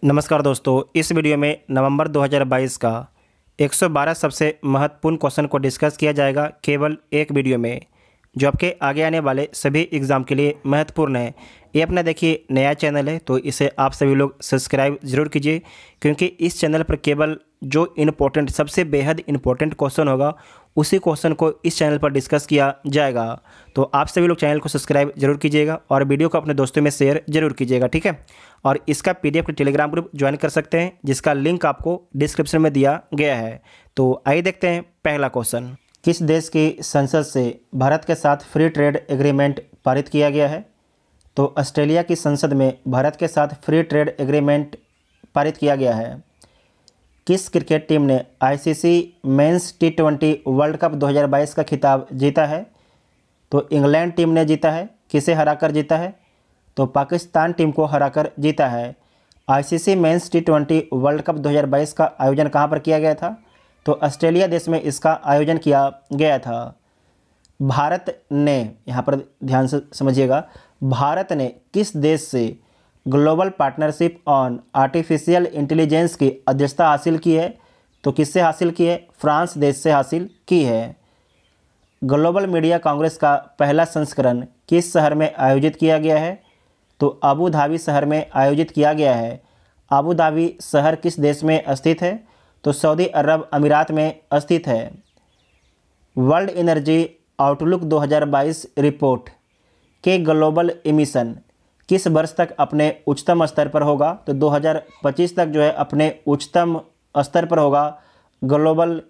नमस्कार दोस्तों, इस वीडियो में नवंबर 2022 का 112 सबसे महत्वपूर्ण क्वेश्चन को डिस्कस किया जाएगा केवल एक वीडियो में, जो आपके आगे आने वाले सभी एग्ज़ाम के लिए महत्वपूर्ण है। ये अपना देखिए नया चैनल है, तो इसे आप सभी लोग सब्सक्राइब ज़रूर कीजिए, क्योंकि इस चैनल पर केवल जो इम्पोर्टेंट सबसे बेहद इम्पोर्टेंट क्वेश्चन होगा उसी क्वेश्चन को इस चैनल पर डिस्कस किया जाएगा। तो आप सभी लोग चैनल को सब्सक्राइब जरूर कीजिएगा और वीडियो को अपने दोस्तों में शेयर जरूर कीजिएगा, ठीक है। और इसका पीडीएफ के टेलीग्राम ग्रुप ज्वाइन कर सकते हैं, जिसका लिंक आपको डिस्क्रिप्शन में दिया गया है। तो आइए देखते हैं पहला क्वेश्चन। किस देश की संसद से भारत के साथ फ्री ट्रेड एग्रीमेंट पारित किया गया है? तो ऑस्ट्रेलिया की संसद में भारत के साथ फ्री ट्रेड एग्रीमेंट पारित किया गया है। किस क्रिकेट टीम ने आईसीसी मेंस टी20 वर्ल्ड कप 2022 का खिताब जीता है? तो इंग्लैंड टीम ने जीता है। किसे हराकर जीता है? तो पाकिस्तान टीम को हराकर जीता है। आईसीसी मेंस टी20 वर्ल्ड कप 2022 का आयोजन कहां पर किया गया था? तो ऑस्ट्रेलिया देश में इसका आयोजन किया गया था। भारत ने, यहाँ पर ध्यान से समझिएगा, भारत ने किस देश से global partnership on artificial intelligence की अध्यक्षता हासिल की है? तो किससे हासिल की है? फ्रांस देश से हासिल की है। ग्लोबल मीडिया कांग्रेस का पहला संस्करण किस शहर में आयोजित किया गया है? तो अबू धाबी शहर में आयोजित किया गया है। अबू धाबी शहर किस देश में स्थित है? तो सऊदी अरब अमीरात में स्थित है। वर्ल्ड एनर्जी आउटलुक 2022 रिपोर्ट के ग्लोबल एमिशन किस वर्ष तक अपने उच्चतम स्तर पर होगा? तो 2025 तक जो है अपने उच्चतम स्तर पर होगा global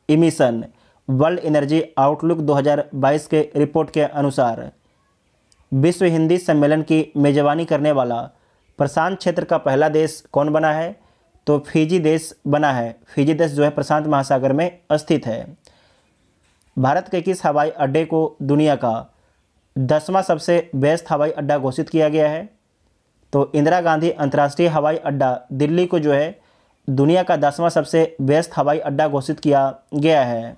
emission, world energy outlook 2022 के रिपोर्ट के अनुसार। विश्व हिंदी सम्मेलन की मेजबानी करने वाला प्रशांत क्षेत्र का पहला देश कौन बना है? तो फिजी देश बना है। फिजी देश जो है प्रशांत महासागर में स्थित है। भारत के किस हवाई अड्डे को दुनिया का 10वां सबसे व्यस्त हवाई अड्डा घोषित किया गया है? तो इंदिरा गांधी अंतर्राष्ट्रीय हवाई अड्डा दिल्ली को जो है दुनिया का 10वां सबसे व्यस्त हवाई अड्डा घोषित किया गया है।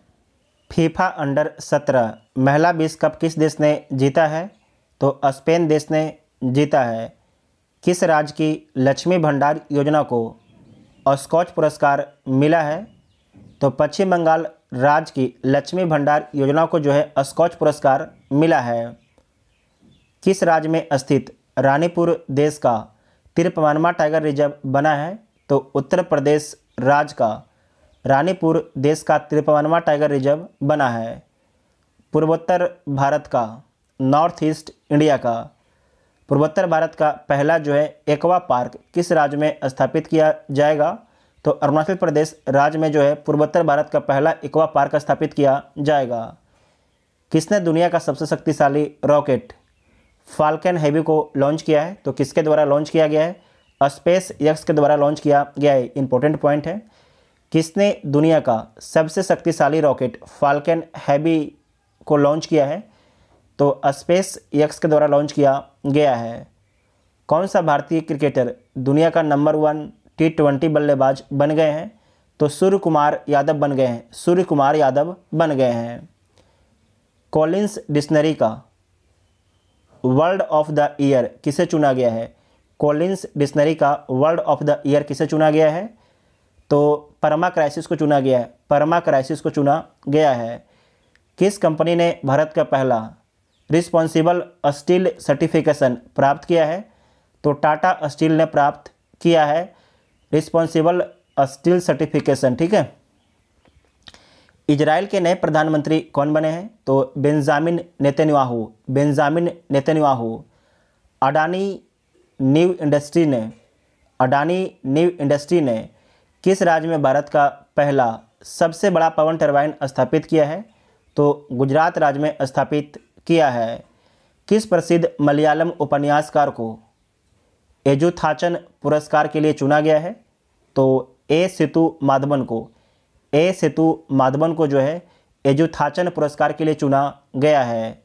फीफा अंडर 17 महिला विश्व कप किस देश ने जीता है? तो स्पेन देश ने जीता है। किस राज्य की लक्ष्मी भंडार योजना को स्कॉच पुरस्कार मिला है? तो पश्चिम बंगाल राज्य की लक्ष्मी भंडार योजना को जो है स्कॉच पुरस्कार मिला है। किस राज्य में स्थित रानीपुर देश का 53वां टाइगर रिजर्व बना है? तो उत्तर प्रदेश राज्य का रानीपुर देश का 53वां टाइगर रिजर्व बना है। पूर्वोत्तर भारत का, नॉर्थ ईस्ट इंडिया का पूर्वोत्तर भारत का पहला जो है एक्वा पार्क किस राज्य में स्थापित किया जाएगा? तो अरुणाचल प्रदेश राज्य में जो है पूर्वोत्तर भारत का पहला एक्वा पार्क स्थापित किया जाएगा। किसने दुनिया का सबसे शक्तिशाली रॉकेट फाल्कन हेवी को लॉन्च किया है? तो किसके द्वारा लॉन्च किया गया है? स्पेस एक्स के द्वारा लॉन्च किया गया है। इंपॉर्टेंट पॉइंट है। किसने दुनिया का सबसे शक्तिशाली रॉकेट फाल्कन हेवी को लॉन्च किया है? तो स्पेस एक्स के द्वारा लॉन्च किया गया है। कौन सा भारतीय क्रिकेटर दुनिया का नंबर 1 टी20 बल्लेबाज बन गए हैं? तो सूर्य कुमार यादव बन गए हैं। सूर्य कुमार यादव बन गए हैं। कॉलिंस डिक्शनरी का वर्ड ऑफ द ईयर किसे चुना गया है? कॉलिंस डिक्शनरी का वर्ड ऑफ द ईयर किसे चुना गया है? तो परमा क्राइसिस को चुना गया है। परमा क्राइसिस को चुना गया है। किस कंपनी ने भारत का पहला रिस्पॉन्सिबल स्टील सर्टिफिकेशन प्राप्त किया है? तो टाटा स्टील ने प्राप्त किया है रिस्पॉन्सिबल स्टील सर्टिफिकेशन, ठीक है। इजराइल के नए प्रधानमंत्री कौन बने हैं? तो Benjamin Netanyahu. Benjamin Netanyahu. Adani new industry ने किस राज्य में भारत का पहला सबसे बड़ा पवन टरबाइन स्थापित किया है? तो गुजरात राज्य में स्थापित किया है। किस प्रसिद्ध मलयालम उपन्यासकार को एजुथाचन पुरस्कार के लिए चुना गया है? तो ए सेतु माधवन को जो है एजुथाचन पुरस्कार के लिए चुना गया है।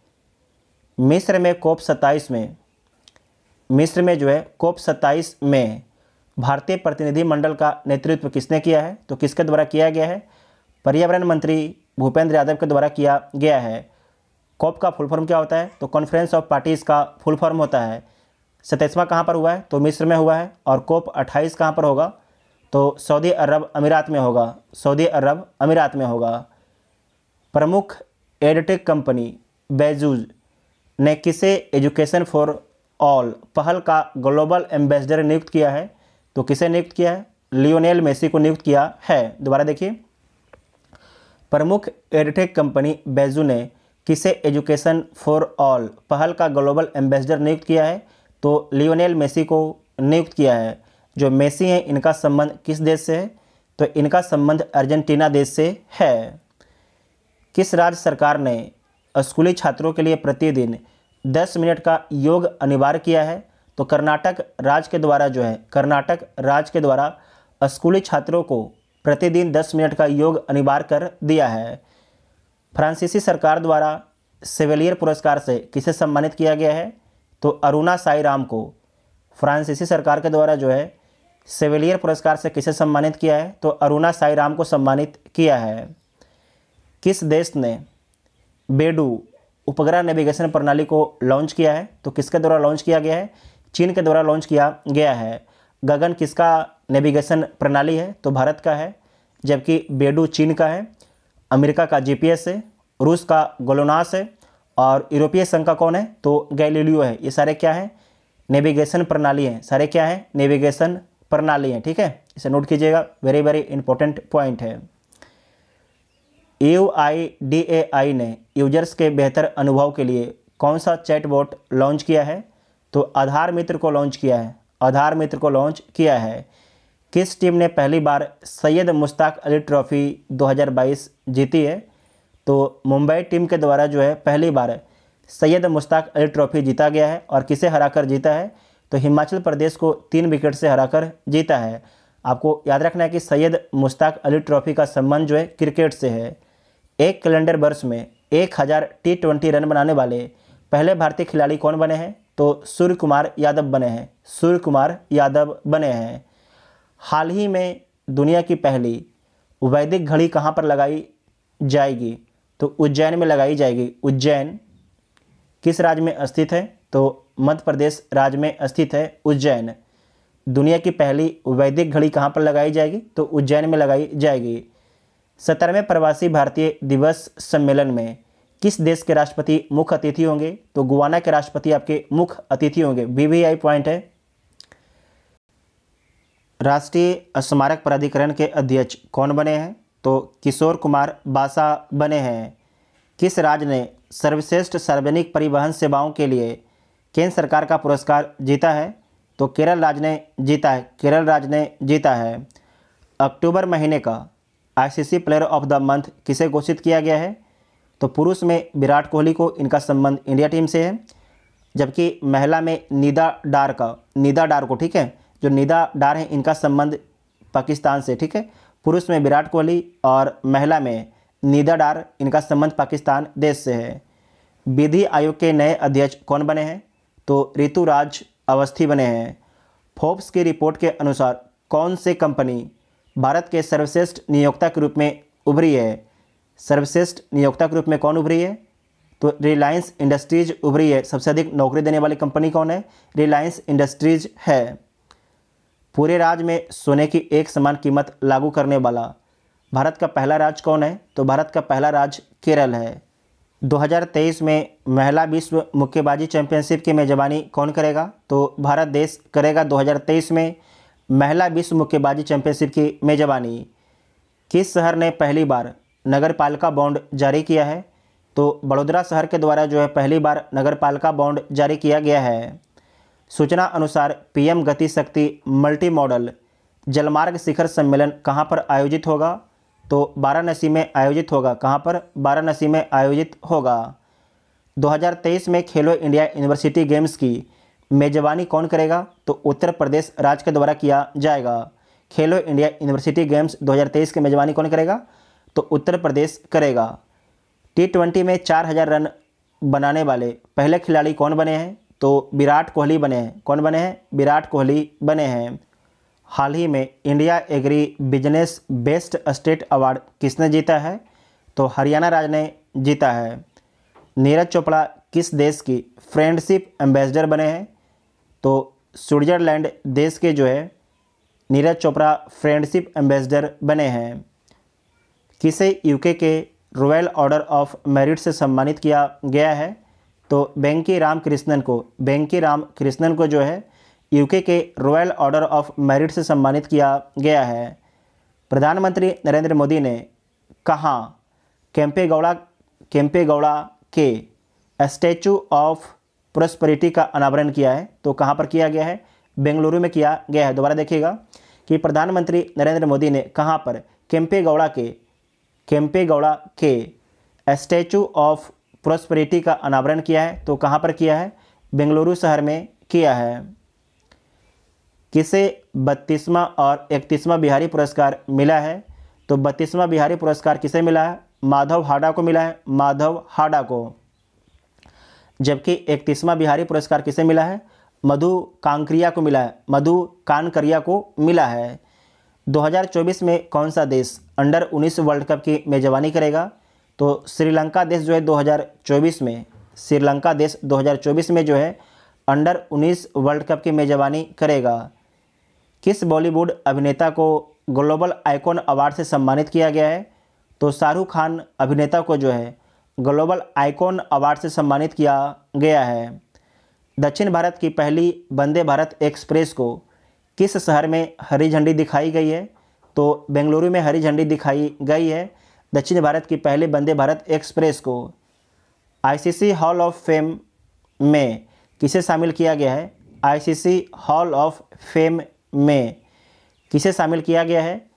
मिस्र में कोप 27 में भारतीय प्रतिनिधिमंडल का नेतृत्व किसने किया है? तो किसके द्वारा किया गया है? पर्यावरण मंत्री भूपेंद्र यादव के द्वारा किया गया है। कॉप का फुल फॉर्म क्या होता है? तो कॉन्फ्रेंस ऑफ पार्टीज़ का फुल फॉर्म होता है। 27वां कहाँ पर हुआ है? तो मिस्र में हुआ है। और COP 28 कहाँ पर होगा? तो सऊदी अरब अमीरात में होगा, सऊदी अरब अमीरात में होगा। प्रमुख एडटेक कंपनी बेजूज ने किसे एजुकेशन फॉर ऑल पहल का ग्लोबल एम्बेसडर नियुक्त किया है? तो किसे नियुक्त किया है? लियोनेल मेसी को नियुक्त किया है। दोबारा देखिए, प्रमुख एडटेक कंपनी बेजू ने किसे एजुकेशन फॉर ऑल पहल का ग्लोबल एम्बेसडर नियुक्त किया है? तो लियोनेल मेसी को नियुक्त किया है। जो मेसी हैं इनका संबंध किस देश से है? तो इनका संबंध अर्जेंटीना देश से है। किस राज्य सरकार ने स्कूली छात्रों के लिए प्रतिदिन 10 मिनट का योग अनिवार्य किया है? तो कर्नाटक राज्य के द्वारा जो है, कर्नाटक राज्य के द्वारा स्कूली छात्रों को प्रतिदिन 10 मिनट का योग अनिवार्य कर दिया है। फ्रांसीसी सरकार द्वारा सेवेलियर पुरस्कार से किसे सम्मानित किया गया है? तो अरुणा साई राम को फ्रांसीसी सरकार के द्वारा जो है सेवेलियर पुरस्कार से किसे सम्मानित किया है? तो अरुणा साई राम को सम्मानित किया है। किस देश ने बेडू उपग्रह नेविगेशन प्रणाली को लॉन्च किया है? तो किसके द्वारा लॉन्च किया गया है? चीन के द्वारा लॉन्च किया गया है। गगन किसका नेविगेशन प्रणाली है? तो भारत का है, जबकि बेडू चीन का है। अमेरिका का GPS है, रूस का गोलोनास है, और यूरोपीय संघ का कौन है? तो गैलीलियो है। ये सारे क्या है? नेविगेशन प्रणाली हैं। सारे क्या है? नेविगेशन प्रणाली हैं। ठीक है, इसे नोट कीजिएगा, वेरी वेरी इंपॉर्टेंट पॉइंट है। UIDAI ने यूजर्स के बेहतर अनुभव के लिए कौन सा चैटबॉट लॉन्च किया है? तो आधार मित्र को लॉन्च किया है, आधार मित्र को लॉन्च किया है। किस टीम ने पहली बार सैयद मुश्ताक अली ट्रॉफी 2022 जीती है? तो मुंबई टीम के द्वारा जो है पहली बार सैयद मुश्ताक अली ट्रॉफी जीता गया है। और किसे हराकर जीता है? तो हिमाचल प्रदेश को 3 विकेट से हराकर जीता है। आपको याद रखना है कि सैयद मुश्ताक अली ट्रॉफी का संबंध जो है क्रिकेट से है। एक कैलेंडर वर्ष में 1000 T20 रन बनाने वाले पहले भारतीय खिलाड़ी कौन बने हैं? तो सूर्य कुमार यादव बने हैं, सूर्य कुमार यादव बने हैं। हाल ही में दुनिया की पहली वैदिक घड़ी कहाँ पर लगाई जाएगी? तो उज्जैन में लगाई जाएगी। उज्जैन किस राज्य में स्थित है? तो मध्य प्रदेश राज्य में स्थित है उज्जैन। दुनिया की पहली वैदिक घड़ी कहाँ पर लगाई जाएगी? तो उज्जैन में लगाई जाएगी। 17वें प्रवासी भारतीय दिवस सम्मेलन में किस देश के राष्ट्रपति मुख्य अतिथि होंगे? तो गुयाना के राष्ट्रपति आपके मुख्य अतिथि होंगे। VVI पॉइंट है। राष्ट्रीय स्मारक प्राधिकरण के अध्यक्ष कौन बने हैं? तो किशोर कुमार बासा बने हैं। किस राज्य ने सर्वश्रेष्ठ सार्वजनिक परिवहन सेवाओं के लिए केंद्र सरकार का पुरस्कार जीता है? तो केरल राज्य ने जीता है, केरल राज्य ने जीता है। अक्टूबर महीने का ICC player of the month किसे घोषित किया गया है? तो पुरुष में विराट कोहली को, इनका संबंध इंडिया टीम से है। जबकि महिला में निदा डार को, ठीक है, जो निदा डार है इनका संबंध पाकिस्तान से। ठीक है, पुरुष में विराट कोहली और महिला में निदा डार, इनका संबंध पाकिस्तान देश से है। विधि आयोग के नए अध्यक्ष कौन बने हैं? तो ऋतुराज अवस्थी बने हैं। फोर्ब्स की रिपोर्ट के अनुसार कौन सी कंपनी भारत के सर्वश्रेष्ठ नियोक्ता के रूप में उभरी है? सर्वश्रेष्ठ नियोक्ता के रूप में कौन उभरी है? तो रिलायंस इंडस्ट्रीज उभरी है। सबसे अधिक नौकरी देने वाली कंपनी कौन है? रिलायंस इंडस्ट्रीज है। पूरे राज्य में सोने की एक समान कीमत लागू करने वाला भारत का पहला राज्य कौन है? तो भारत का पहला राज्य केरल है। 2023 में महिला विश्व मुक्केबाजी चैंपियनशिप की मेजबानी कौन करेगा? तो भारत देश करेगा 2023 में महिला विश्व मुक्केबाजी चैंपियनशिप की मेजबानी। किस शहर ने पहली बार नगरपालिका बॉन्ड जारी किया है? तो बड़ोदरा शहर के द्वारा जो है पहली बार नगरपालिका बॉन्ड जारी किया गया है। सूचना अनुसार PM गति शक्ति मल्टी मॉडल जलमार्ग शिखर सम्मेलन कहाँ पर आयोजित होगा? तो वाराणसी में आयोजित होगा। कहाँ पर? वाराणसी में आयोजित होगा। 2023 में खेलो इंडिया यूनिवर्सिटी गेम्स की मेजबानी कौन करेगा? तो उत्तर प्रदेश राज्य के द्वारा किया जाएगा। खेलो इंडिया यूनिवर्सिटी गेम्स 2023 की मेजबानी कौन करेगा? तो उत्तर प्रदेश करेगा। T20 में 4000 रन बनाने वाले पहले खिलाड़ी कौन बने हैं? तो विराट कोहली बने हैं। कौन बने हैं? विराट कोहली बने हैं। हाल ही में India agri business best state award किसने जीता है? तो हरियाणा राज्य ने जीता है। नीरज चोपड़ा किस देश की फ्रेंडशिप एम्बेसडर बने हैं? तो स्विट्ज़रलैंड देश के जो है नीरज चोपड़ा फ्रेंडशिप एम्बेसडर बने हैं। किसे यूके के रॉयल ऑर्डर ऑफ मेरिट से सम्मानित किया गया है? तो वेंकी राम कृष्णन को जो है यूके के रॉयल ऑर्डर ऑफ मेरिट से सम्मानित किया गया है। प्रधानमंत्री नरेंद्र मोदी ने कहाँ केम्पेगौड़ा के स्टैचू ऑफ प्रॉस्पेरिटी का अनावरण किया है? तो कहाँ पर किया गया है? बेंगलुरु में किया गया है। दोबारा देखिएगा कि प्रधानमंत्री नरेंद्र मोदी ने कहाँ पर केम्पेगौड़ा के स्टैचू ऑफ प्रॉस्पेरिटी का अनावरण किया है? तो कहाँ पर किया है? बेंगलुरु शहर में किया है। किसे 32वां और 31वां बिहारी पुरस्कार मिला है? तो 32वां बिहारी पुरस्कार किसे मिला है? माधव हाडा को मिला है, माधव हाडा को। जबकि 31वां बिहारी पुरस्कार किसे मिला है? मधु कांकरिया को मिला है, मधु कानकरिया को मिला है। 2024 में कौन सा देश अंडर 19 वर्ल्ड कप की मेजबानी करेगा? तो श्रीलंका देश जो है 2024 में जो है अंडर 19 वर्ल्ड कप की मेजबानी करेगा। किस बॉलीवुड अभिनेता को ग्लोबल आइकॉन अवार्ड से सम्मानित किया गया है? तो शाहरुख खान अभिनेता को जो है ग्लोबल आइकॉन अवार्ड से सम्मानित किया गया है। दक्षिण भारत की पहली वंदे भारत एक्सप्रेस को किस शहर में हरी झंडी दिखाई गई है? तो बेंगलुरु में हरी झंडी दिखाई गई है दक्षिण भारत की पहले वंदे भारत एक्सप्रेस को। आईसीसी हॉल ऑफ फेम में किसे शामिल किया गया है? आईसीसी हॉल ऑफ फेम में किसे शामिल किया गया है?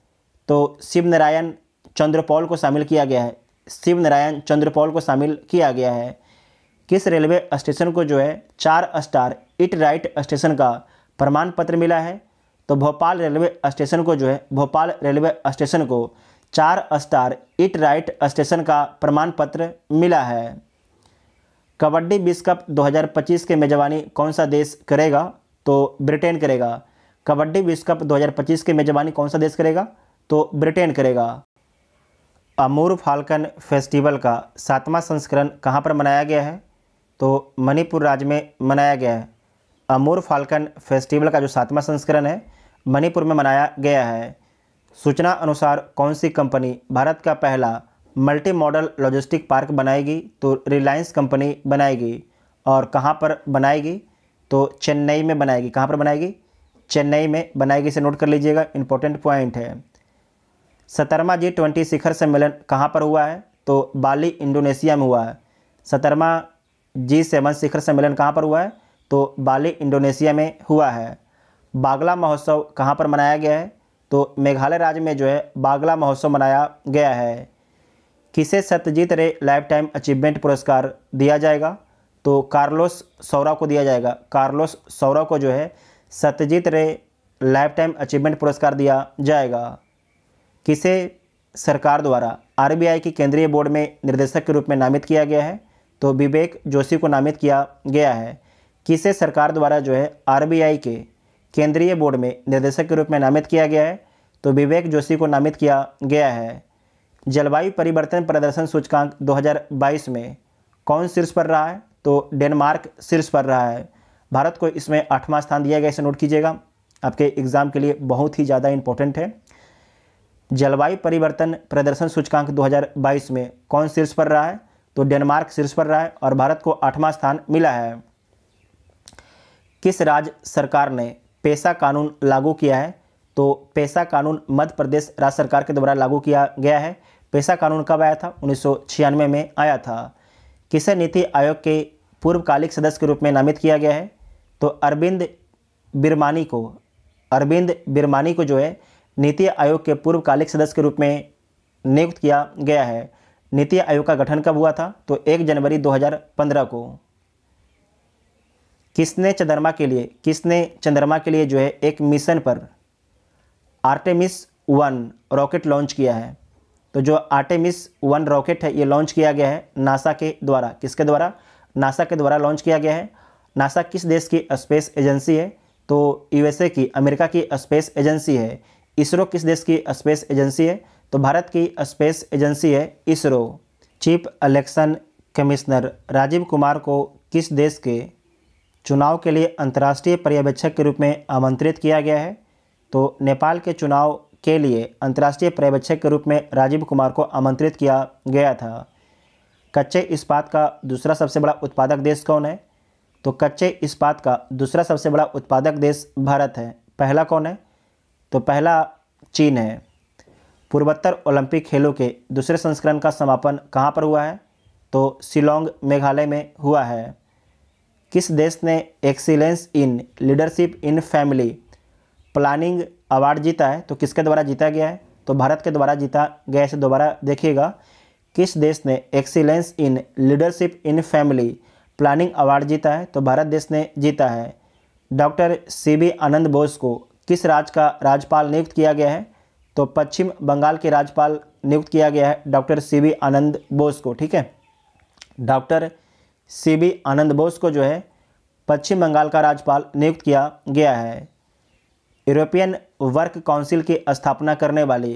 तो शिवनारायण चंद्रपॉल को शामिल किया गया है, शिवनारायण चंद्रपॉल को शामिल किया गया है। किस रेलवे स्टेशन को जो है 4 स्टार इट राइट स्टेशन का प्रमाण पत्र मिला है? तो भोपाल रेलवे स्टेशन को 4 स्टार इट राइट स्टेशन का प्रमाण पत्र मिला है। कबड्डी विश्व कप 2025 के मेजबानी कौन सा देश करेगा? तो ब्रिटेन करेगा। कबड्डी विश्व कप 2025 के मेजबानी कौन सा देश करेगा? तो ब्रिटेन करेगा। अमूर फाल्कन फेस्टिवल का 7वां संस्करण कहाँ पर मनाया गया है? तो मणिपुर राज्य में मनाया गया है। अमूर फाल्कन फेस्टिवल का जो 7वां संस्करण है मणिपुर में मनाया गया है। सूचना अनुसार कौन सी कंपनी भारत का पहला मल्टी मॉडल लॉजिस्टिक पार्क बनाएगी? तो रिलायंस कंपनी बनाएगी। और कहाँ पर बनाएगी? तो चेन्नई में बनाएगी। कहाँ पर बनाएगी? चेन्नई में बनाएगी। इसे नोट कर लीजिएगा, इंपॉर्टेंट पॉइंट है। 17वां G20 शिखर सम्मेलन कहाँ पर हुआ है? तो बाली इंडोनेशिया में हुआ है। 17वां G7 शिखर सम्मेलन कहाँ पर हुआ है? तो बाली इंडोनेशिया में हुआ है। बागला महोत्सव कहाँ पर मनाया गया है? तो मेघालय राज्य में जो है बागला महोत्सव मनाया गया है। किसे सत्यजीत रे लाइफ टाइम अचीवमेंट पुरस्कार दिया जाएगा? तो कार्लोस सौरा को दिया जाएगा। कार्लोस सौरा को जो है सत्यजीत रे लाइफ टाइम अचीवमेंट पुरस्कार दिया जाएगा। किसे सरकार द्वारा आरबीआई की केंद्रीय बोर्ड में निर्देशक के रूप में नामित किया गया है? तो विवेक जोशी को नामित किया गया है। किसे सरकार द्वारा जो है आरबीआई के केंद्रीय बोर्ड में निर्देशक के रूप में नामित किया गया है? तो विवेक जोशी को नामित किया गया है। जलवायु परिवर्तन प्रदर्शन सूचकांक 2022 में कौन शीर्ष पर रहा है? तो डेनमार्क शीर्ष पर रहा है। भारत को इसमें 8वां स्थान दिया गया। इसे नोट कीजिएगा, आपके एग्जाम के लिए बहुत ही ज़्यादा इंपॉर्टेंट है। जलवायु परिवर्तन प्रदर्शन सूचकांक 2022 में कौन शीर्ष पर रहा है? तो डेनमार्क शीर्ष पर रहा है और भारत को 8वां स्थान मिला है। किस राज्य सरकार ने पेशा कानून लागू किया है? तो पेशा कानून मध्य प्रदेश राज्य सरकार के द्वारा लागू किया गया है। पेशा कानून कब आया था? 1996 में आया था। किसे नीति आयोग के पूर्वकालिक सदस्य के रूप में नामित किया गया है? तो अरविंद बिरमानी को जो है नीति आयोग के पूर्वकालिक सदस्य के रूप में नियुक्त किया गया है। नीति आयोग का गठन कब हुआ था? तो 1 जनवरी 2015 को। किसने चंद्रमा के लिए जो है एक मिशन पर आर्टेमिस 1 रॉकेट लॉन्च किया है? तो जो आर्टेमिस 1 रॉकेट है ये लॉन्च किया गया है नासा के द्वारा। किसके द्वारा? नासा के द्वारा लॉन्च किया गया है। नासा किस देश की स्पेस एजेंसी है? तो यूएसए की, अमेरिका की स्पेस एजेंसी है। इसरो किस देश की स्पेस एजेंसी है? तो भारत की स्पेस एजेंसी है ISRO. Chief election commissioner Rajiv Kumar को किस देश के चुनाव के लिए अंतर्राष्ट्रीय पर्यवेक्षक के रूप में आमंत्रित किया गया है? तो नेपाल के चुनाव के लिए अंतर्राष्ट्रीय पर्यवेक्षक के रूप में राजीव कुमार को आमंत्रित किया गया था। कच्चे इस्पात का दूसरा सबसे बड़ा उत्पादक देश कौन है? तो कच्चे इस्पात का दूसरा सबसे बड़ा उत्पादक देश भारत है। पहला कौन है? तो पहला चीन है। पूर्वोत्तर ओलंपिक खेलों के दूसरे संस्करण का समापन कहाँ पर हुआ है? तो शिलोंग मेघालय में हुआ है। किस देश ने excellence in leadership in family planning award जीता है? तो किसके द्वारा जीता गया है? तो भारत के द्वारा जीता गया। इसे दोबारा देखिएगा, किस देश ने excellence in leadership in family planning award जीता है? तो भारत देश ने जीता है। डॉक्टर सीबी आनंद बोस को किस राज्य का राज्यपाल नियुक्त किया गया है? तो पश्चिम बंगाल के राज्यपाल नियुक्त किया गया है डॉक्टर सीबी आनंद बोस को। ठीक है, डॉक्टर सीबी आनंद बोस को जो है पश्चिम बंगाल का राज्यपाल नियुक्त किया गया है। यूरोपियन वर्क काउंसिल की स्थापना करने वाली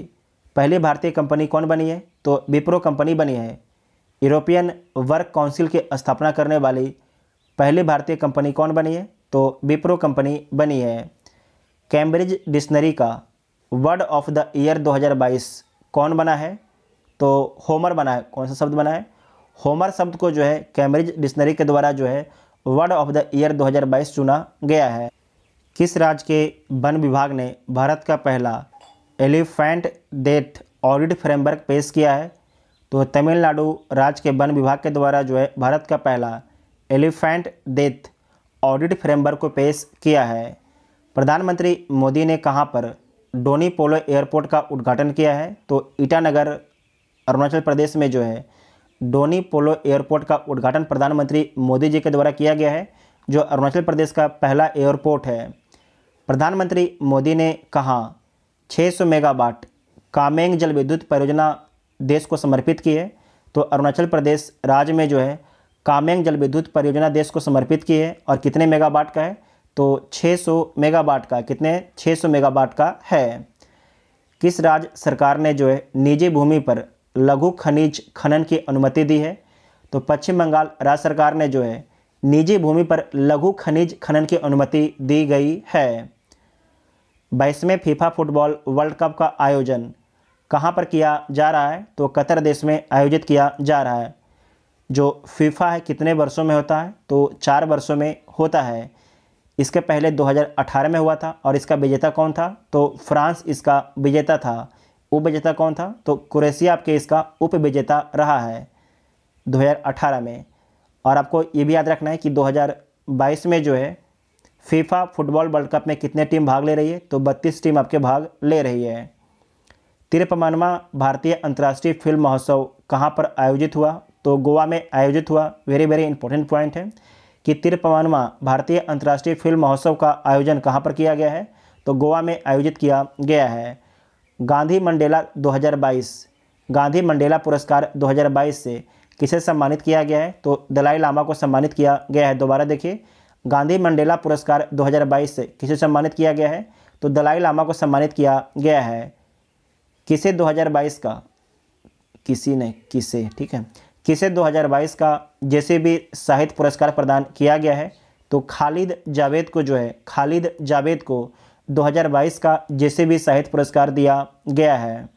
पहली भारतीय कंपनी कौन बनी है? तो विप्रो कंपनी बनी है। यूरोपियन वर्क काउंसिल की स्थापना करने वाली पहली भारतीय कंपनी कौन बनी है? तो विप्रो कंपनी बनी है। कैम्ब्रिज डिक्शनरी का वर्ड ऑफ द ईयर 2022 कौन बना है? तो होमर बना है। कौन सा शब्द बना है? होमर शब्द को जो है कैम्ब्रिज डिक्शनरी के द्वारा जो है वर्ड ऑफ द ईयर 2022 चुना गया है। किस राज्य के वन विभाग ने भारत का पहला एलिफेंट डेथ ऑडिट फ्रेमवर्क पेश किया है? तो तमिलनाडु राज्य के वन विभाग के द्वारा जो है भारत का पहला एलिफेंट डेथ ऑडिट फ्रेमवर्क को पेश किया है। प्रधानमंत्री मोदी ने कहाँ पर डोनी पोलो एयरपोर्ट का उद्घाटन किया है? तो ईटानगर अरुणाचल प्रदेश में जो है डोनी पोलो एयरपोर्ट का उद्घाटन प्रधानमंत्री मोदी जी के द्वारा किया गया है, जो अरुणाचल प्रदेश का पहला एयरपोर्ट है। प्रधानमंत्री मोदी ने कहा 600 मेगावाट कामेंग जल विद्युत परियोजना देश को समर्पित की है? तो अरुणाचल प्रदेश राज्य में जो है कामेंग जल विद्युत परियोजना देश को समर्पित की है। और कितने मेगावाट का है? तो 600 मेगावाट का। कितने? 600 मेगावाट का है। किस राज्य सरकार ने जो है निजी भूमि पर लघु खनिज खनन की अनुमति दी है? तो पश्चिम बंगाल राज्य सरकार ने जो है निजी भूमि पर लघु खनिज खनन की अनुमति दी गई है। 22वें फीफा फुटबॉल वर्ल्ड कप का आयोजन कहाँ पर किया जा रहा है? तो कतर देश में आयोजित किया जा रहा है। जो फीफा है कितने वर्षों में होता है? तो 4 वर्षों में होता है। इसके पहले 2018 में हुआ था। और इसका विजेता कौन था? तो फ्रांस इसका विजेता था। उपविजेता कौन था? तो क्रोएशिया आपके इसका उपविजेता रहा है 2018 में। और आपको ये भी याद रखना है कि 2022 में जो है फीफा फुटबॉल वर्ल्ड कप में कितने टीम भाग ले रही है? तो 32 टीम आपके भाग ले रही है। 53वां भारतीय अंतर्राष्ट्रीय फिल्म महोत्सव कहाँ पर आयोजित हुआ? तो गोवा में आयोजित हुआ। वेरी वेरी इंपॉर्टेंट पॉइंट है कि 53वां भारतीय अंतर्राष्ट्रीय फिल्म महोत्सव का आयोजन कहाँ पर किया गया है? तो गोवा में आयोजित किया गया है। गांधी मंडेला 2022 गांधी मंडेला पुरस्कार 2022 से किसे सम्मानित किया गया है? तो दलाई लामा को सम्मानित किया गया है। दोबारा देखिए, गांधी मंडेला पुरस्कार 2022 से किसे सम्मानित किया गया है? तो दलाई लामा को सम्मानित किया गया है। किसे 2022 का? किसी ने किसे, ठीक है, किसे 2022 का जेसीबी साहित्य पुरस्कार प्रदान किया गया है? तो खालिद जावेद को जो है खालिद जावेद को 2022 का जेसीबी साहित्य पुरस्कार दिया गया है।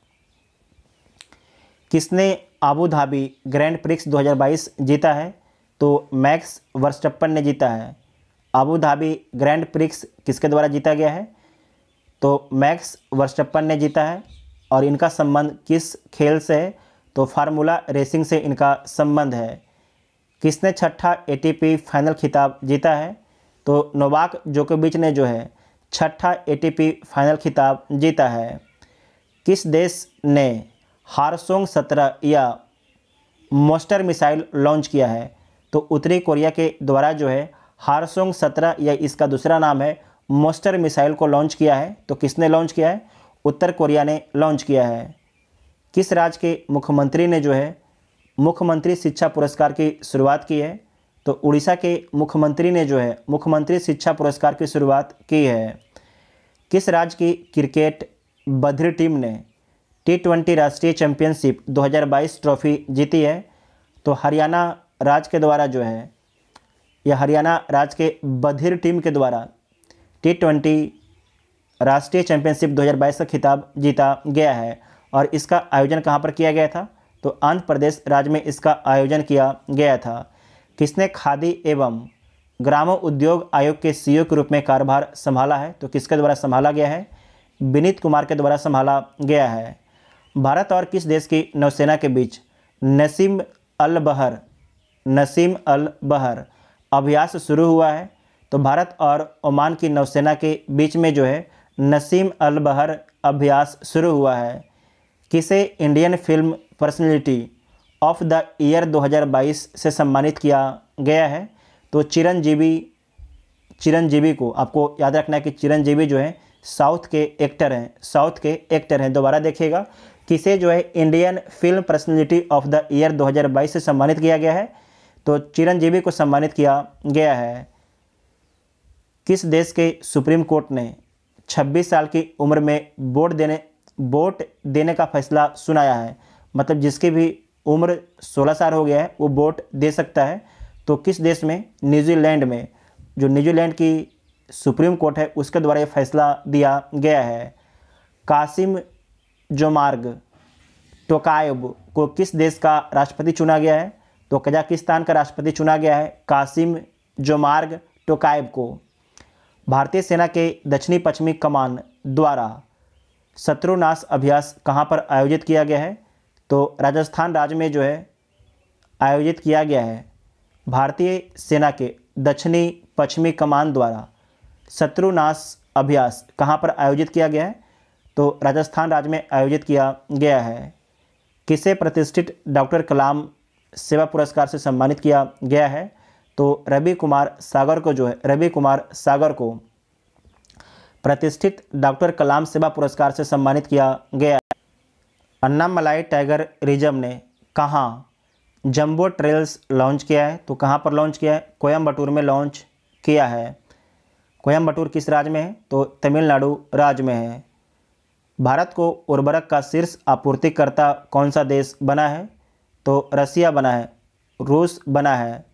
किसने आबू धाबी ग्रैंड प्रिक्स 2022 जीता है? तो मैक्स वर्स्टप्पन ने जीता है। आबू धाबी ग्रैंड प्रिक्स किसके द्वारा जीता गया है? तो मैक्स वर्स्टप्पन ने जीता है। और इनका संबंध किस खेल से है? तो फार्मूला रेसिंग से इनका संबंध है। किसने 6ठा एटीपी फाइनल खिताब जीता है? तो नोवाक जोकोविच ने जो है 6ठा एटीपी फाइनल खिताब जीता है। किस देश ने हारसोंग 17 या मोस्टर मिसाइल लॉन्च किया है? तो उत्तरी कोरिया के द्वारा जो है हारसोंग 17 या इसका दूसरा नाम है मोस्टर मिसाइल को लॉन्च किया है। तो किसने लॉन्च किया है? उत्तर कोरिया ने लॉन्च किया है। किस राज्य के मुख्यमंत्री ने जो है मुख्यमंत्री शिक्षा पुरस्कार की शुरुआत की है? तो उड़ीसा के मुख्यमंत्री ने जो है मुख्यमंत्री शिक्षा पुरस्कार की शुरुआत की है। किस राज्य की क्रिकेट बधिर टीम ने T20 राष्ट्रीय चैंपियनशिप 2022 ट्रॉफी जीती है? तो हरियाणा राज्य के द्वारा जो है यह हरियाणा राज्य के बधिर टीम के द्वारा T20 राष्ट्रीय चैंपियनशिप 2022 का खिताब जीता गया है। और इसका आयोजन कहाँ पर किया गया था? तो आंध्र प्रदेश राज्य में इसका आयोजन किया गया था। किसने खादी एवं ग्रामोद्योग आयोग के CEO के रूप में कार्यभार संभाला है? तो किसके द्वारा संभाला गया है? विनीत कुमार के द्वारा संभाला गया है। भारत और किस देश की नौसेना के बीच नसीम अल बहर अभ्यास शुरू हुआ है? तो भारत और ओमान की नौसेना के बीच में जो है नसीम अल बहर अभ्यास शुरू हुआ है। किसे Indian film personality of the year 2022 से सम्मानित किया गया है? तो चिरंजीवी को आपको याद रखना है कि चिरंजीवी जो है साउथ के एक्टर हैं। दोबारा देखिएगा, किसे जो है Indian film personality of the year 2022 से सम्मानित किया गया है? तो चिरंजीवी को सम्मानित किया गया है। किस देश के सुप्रीम कोर्ट ने 26 साल की उम्र में वोट देने का फैसला सुनाया है? मतलब जिसकी भी उम्र 16 साल हो गया है वो वोट दे सकता है। तो किस देश में? न्यूजीलैंड में। जो न्यूजीलैंड की सुप्रीम कोर्ट है उसके द्वारा ये फैसला दिया गया है। कासिम जोमार्ग टोकायब को किस देश का राष्ट्रपति चुना गया है? तो कजाकिस्तान का राष्ट्रपति चुना गया है कासिम जोमार्ग टोकायब को। भारतीय सेना के दक्षिणी पश्चिमी कमान द्वारा शत्रुनाश अभ्यास कहाँ पर आयोजित किया गया है? तो राजस्थान राज्य में जो है आयोजित किया गया है। भारतीय सेना के दक्षिणी पश्चिमी कमान द्वारा शत्रुनाश अभ्यास कहाँ पर आयोजित किया गया है? तो राजस्थान राज्य में आयोजित किया गया है। किसे प्रतिष्ठित डॉक्टर कलाम सेवा पुरस्कार से सम्मानित किया गया है? तो रवि कुमार सागर को प्रतिष्ठित डॉक्टर कलाम सेवा पुरस्कार से सम्मानित किया गया है। अन्नामलाई टाइगर रिजर्व ने कहाँ जंबो ट्रेल्स लॉन्च किया है? तो कहाँ पर लॉन्च किया है? कोयम्बटूर में लॉन्च किया है। कोयम्बटूर किस राज्य में है? तो तमिलनाडु राज्य में है। भारत को उर्वरक का शीर्ष आपूर्तिकर्ता कौन सा देश बना है? तो रसिया बना है, रूस बना है।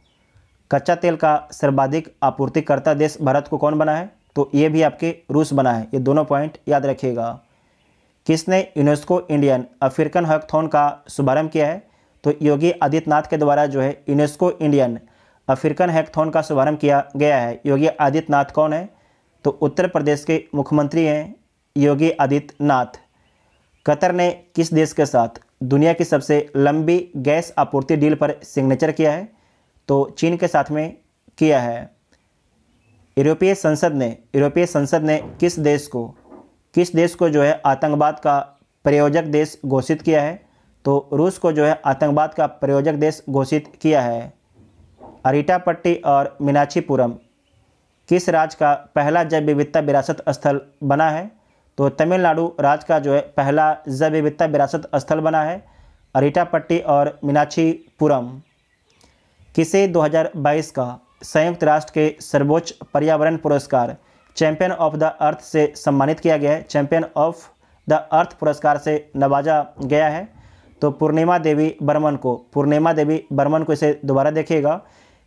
कच्चा तेल का सर्वाधिक आपूर्तिकर्ता देश भारत को कौन बना है? तो ये भी आपके रूस बना है। ये दोनों पॉइंट याद रखिएगा। किसने यूनेस्को इंडियन अफ्रीकन हैकाथॉन का शुभारंभ किया है? तो योगी आदित्यनाथ के द्वारा जो है यूनेस्को इंडियन अफ्रीकन हैकाथॉन का शुभारंभ किया गया है। योगी आदित्यनाथ कौन है? तो उत्तर प्रदेश के मुख्यमंत्री हैं योगी आदित्यनाथ। कतर ने किस देश के साथ दुनिया की सबसे लंबी गैस आपूर्ति डील पर सिग्नेचर किया है? तो चीन के साथ में किया है। यूरोपीय संसद ने किस देश को जो है आतंकवाद का प्रायोजक देश घोषित किया है? तो रूस को जो है आतंकवाद का प्रायोजक देश घोषित किया है। अरिटापट्टी और मीनाक्षीपुरम किस राज्य का पहला जैव विविधता विरासत स्थल बना है? तो तमिलनाडु राज्य का जो है पहला जैव विविधता विरासत स्थल बना है अरिटापट्टी और मीनाक्षीपुरम। किसे 2022 का संयुक्त राष्ट्र के सर्वोच्च पर्यावरण पुरस्कार चैंपियन ऑफ द अर्थ से सम्मानित किया गया है? चैंपियन ऑफ द अर्थ पुरस्कार से नवाजा गया है। तो पूर्णिमा देवी बर्मन को इसे दोबारा देखिएगा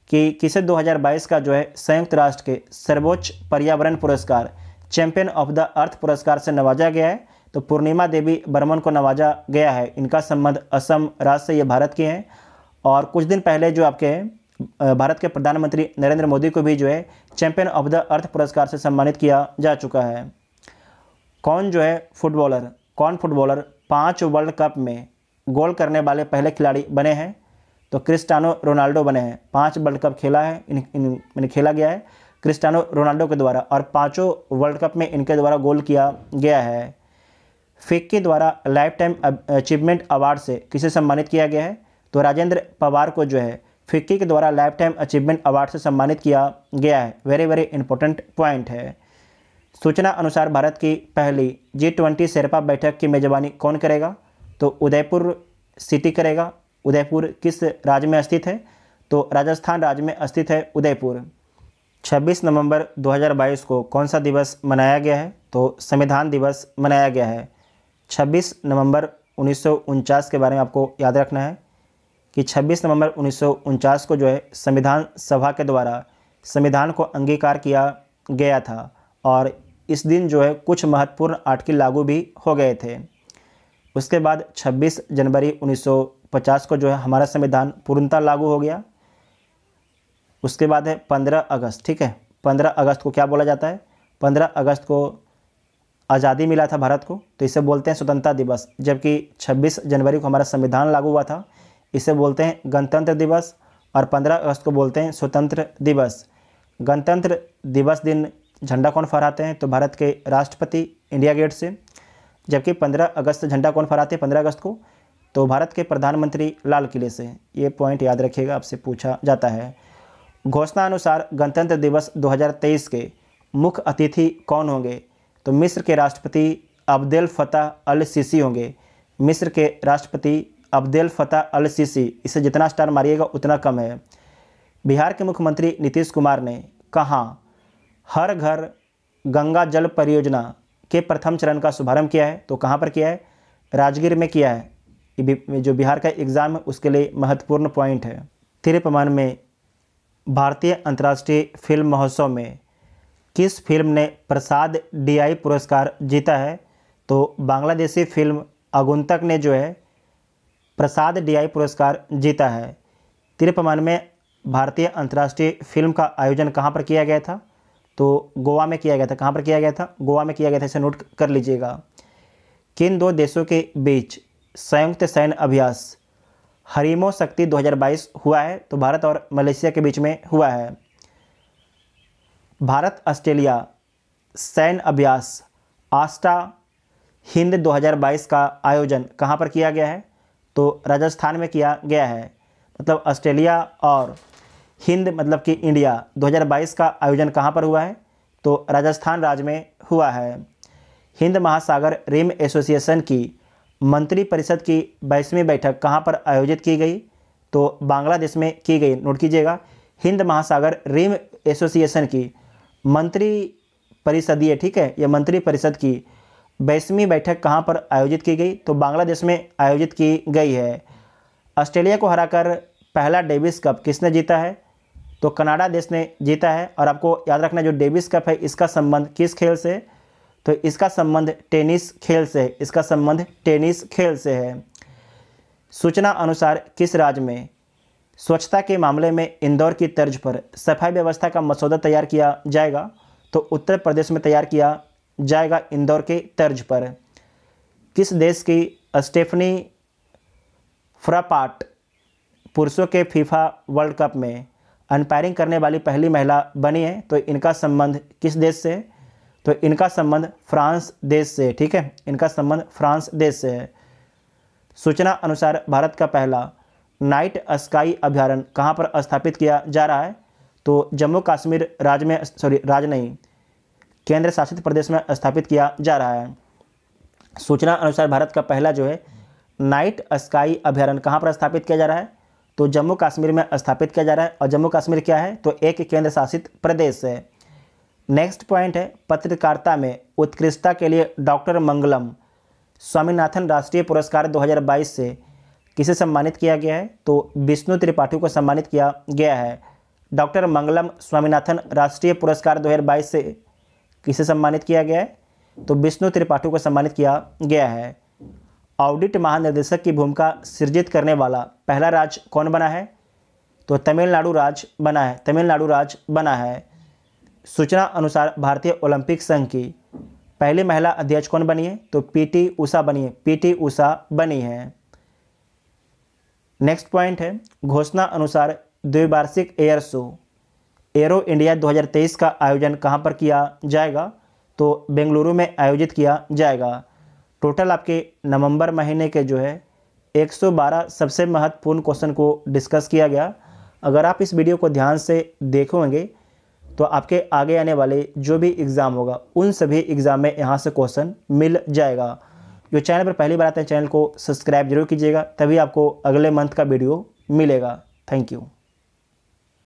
कि किसे 2022 का जो है संयुक्त राष्ट्र के सर्वोच्च पर्यावरण पुरस्कार चैंपियन ऑफ द अर्थ पुरस्कार से नवाजा गया है? तो पूर्णिमा देवी बर्मन को नवाजा गया है। इनका संबंध असम राज्य से, ये भारत के हैं। और कुछ दिन पहले जो आपके भारत के प्रधानमंत्री नरेंद्र मोदी को भी जो है चैंपियन ऑफ द अर्थ पुरस्कार से सम्मानित किया जा चुका है। कौन फुटबॉलर 5 वर्ल्ड कप में गोल करने वाले पहले खिलाड़ी बने हैं? तो क्रिस्टियानो रोनाल्डो बने हैं। 5 वर्ल्ड कप खेला गया है क्रिस्टियानो रोनाल्डो के द्वारा और 5 वर्ल्ड कप में इनके द्वारा गोल किया गया है। फिक्की द्वारा लाइफ टाइम अचीवमेंट अवार्ड से किसे सम्मानित किया गया है? तो राजेंद्र पवार को जो है फिक्की के द्वारा लाइफ टाइम अचीवमेंट अवार्ड से सम्मानित किया गया है। वेरी इंपॉर्टेंट पॉइंट है। सूचना अनुसार भारत की पहली G20 शेरपा बैठक की मेजबानी कौन करेगा? तो उदयपुर सिटी करेगा। उदयपुर किस राज्य में स्थित है? तो राजस्थान राज्य में स्थित है उदयपुर। 26 नवंबर 2022 को कौन सा दिवस मनाया गया है? तो संविधान दिवस मनाया गया है। 26 नवंबर 1949 के बारे में आपको याद रखना है। कि 26 नवंबर 1949 को जो है संविधान सभा के द्वारा संविधान को अंगीकार किया गया था और इस दिन जो है कुछ महत्वपूर्ण आर्टिकल लागू भी हो गए थे। उसके बाद 26 जनवरी 1950 को जो है हमारा संविधान पूर्णतः लागू हो गया। उसके बाद है 15 अगस्त, ठीक है। 15 अगस्त को क्या बोला जाता है? 15 अगस्त को आज़ादी मिला था भारत को, तो इसे बोलते हैं स्वतंत्रता दिवस। जबकि 26 जनवरी को हमारा संविधान लागू हुआ था, इसे बोलते हैं गणतंत्र दिवस। और 15 अगस्त को बोलते हैं स्वतंत्र दिवस। गणतंत्र दिवस दिन झंडा कौन फहराते हैं? तो भारत के राष्ट्रपति इंडिया गेट से। जबकि 15 अगस्त झंडा कौन फहराते हैं 15 अगस्त को? तो भारत के प्रधानमंत्री लाल किले से। ये पॉइंट याद रखिएगा, आपसे पूछा जाता है। घोषणा अनुसार गणतंत्र दिवस 2023 के मुख्य अतिथि कौन होंगे? तो मिस्र के राष्ट्रपति अब्देल फतह अल सीसी होंगे। मिस्र के राष्ट्रपति अब्देल फतह अल सीसी। इसे जितना स्टार मारिएगा उतना कम है। बिहार के मुख्यमंत्री नीतीश कुमार ने कहाँ हर घर गंगा जल परियोजना के प्रथम चरण का शुभारंभ किया है? तो कहाँ पर किया है? राजगीर में किया है। जो बिहार का एग्ज़ाम है उसके लिए महत्वपूर्ण पॉइंट है। तिरुपमान में भारतीय अंतर्राष्ट्रीय फिल्म महोत्सव में किस फिल्म ने प्रसाद DI पुरस्कार जीता है? तो बांग्लादेशी फिल्म आगंतुक ने जो है प्रसाद DI पुरस्कार जीता है। तिरुपमान में भारतीय अंतर्राष्ट्रीय फिल्म का आयोजन कहाँ पर किया गया था? तो गोवा में किया गया था। कहाँ पर किया गया था? गोवा में किया गया था। इसे नोट कर लीजिएगा। किन दो देशों के बीच संयुक्त सैन्य अभ्यास हरिमो शक्ति 2022 हुआ है? तो भारत और मलेशिया के बीच में हुआ है। भारत ऑस्ट्रेलिया सैन्य अभ्यास आस्टा हिंद 2022 का आयोजन कहाँ पर किया गया है? तो राजस्थान में किया गया है। मतलब ऑस्ट्रेलिया और हिंद मतलब कि इंडिया 2022 का आयोजन कहाँ पर हुआ है? तो राजस्थान राज्य में हुआ है। हिंद महासागर रिम एसोसिएशन की मंत्रिपरिषद की 22वीं बैठक कहाँ पर आयोजित की गई? तो बांग्लादेश में की गई। नोट कीजिएगा, हिंद महासागर रिम एसोसिएशन की मंत्री परिषदीय, ठीक है, यह मंत्री परिषद की 22वीं बैठक कहाँ पर आयोजित की गई? तो बांग्लादेश में आयोजित की गई है। ऑस्ट्रेलिया को हराकर पहला डेविस कप किसने जीता है? तो कनाडा देश ने जीता है। और आपको याद रखना, जो डेविस कप है इसका संबंध किस खेल से? तो इसका संबंध टेनिस खेल से है। इसका संबंध टेनिस खेल से है। सूचना अनुसार किस राज्य में स्वच्छता के मामले में इंदौर की तर्ज पर सफाई व्यवस्था का मसौदा तैयार किया जाएगा? तो उत्तर प्रदेश में तैयार किया जाएगा इंदौर के तर्ज पर। किस देश की स्टेफनी फ्रापाट पुरुषों के फीफा वर्ल्ड कप में अंपायरिंग करने वाली पहली महिला बनी है? तो इनका संबंध किस देश से है? तो इनका संबंध फ्रांस देश से, ठीक है, इनका संबंध फ्रांस देश से है। सूचना अनुसार भारत का पहला नाइट स्काई अभ्यारण्य कहाँ पर स्थापित किया जा रहा है? तो जम्मू कश्मीर राज्य में, राज्य नहीं, केंद्र शासित प्रदेश में स्थापित किया जा रहा है। सूचना अनुसार भारत का पहला जो है नाइट स्काई अभ्यारण्य कहाँ पर स्थापित किया जा रहा है? तो जम्मू कश्मीर में स्थापित किया जा रहा है। और जम्मू कश्मीर क्या है? तो एक केंद्र शासित प्रदेश है। नेक्स्ट पॉइंट है, पत्रकारिता में उत्कृष्टता के लिए डॉक्टर मंगलम स्वामीनाथन राष्ट्रीय पुरस्कार 2022 से किसे सम्मानित किया गया है? तो विष्णु त्रिपाठी को सम्मानित किया गया है। डॉक्टर मंगलम स्वामीनाथन राष्ट्रीय पुरस्कार 2022 से किसे सम्मानित किया गया है? तो विष्णु त्रिपाठी को सम्मानित किया गया है। ऑडिट महानिदेशक की भूमिका सृजित करने वाला पहला राज्य कौन बना है? तो तमिलनाडु राज्य बना है। तमिलनाडु राज्य बना है। सूचना अनुसार भारतीय ओलंपिक संघ की पहली महिला अध्यक्ष कौन बनी है? तो PT उषा बनी है। PT उषा बनी है। नेक्स्ट पॉइंट है, घोषणा अनुसार द्विवार्षिक एयर शो एरो इंडिया 2023 का आयोजन कहाँ पर किया जाएगा? तो बेंगलुरु में आयोजित किया जाएगा। टोटल आपके नवंबर महीने के जो है 112 सबसे महत्वपूर्ण क्वेश्चन को डिस्कस किया गया। अगर आप इस वीडियो को ध्यान से देखोगे तो आपके आगे आने वाले जो भी एग्ज़ाम होगा उन सभी एग्ज़ाम में यहाँ से क्वेश्चन मिल जाएगा। जो चैनल पर पहली बार आते हैं चैनल को सब्सक्राइब जरूर कीजिएगा, तभी आपको अगले मंथ का वीडियो मिलेगा। Thank you.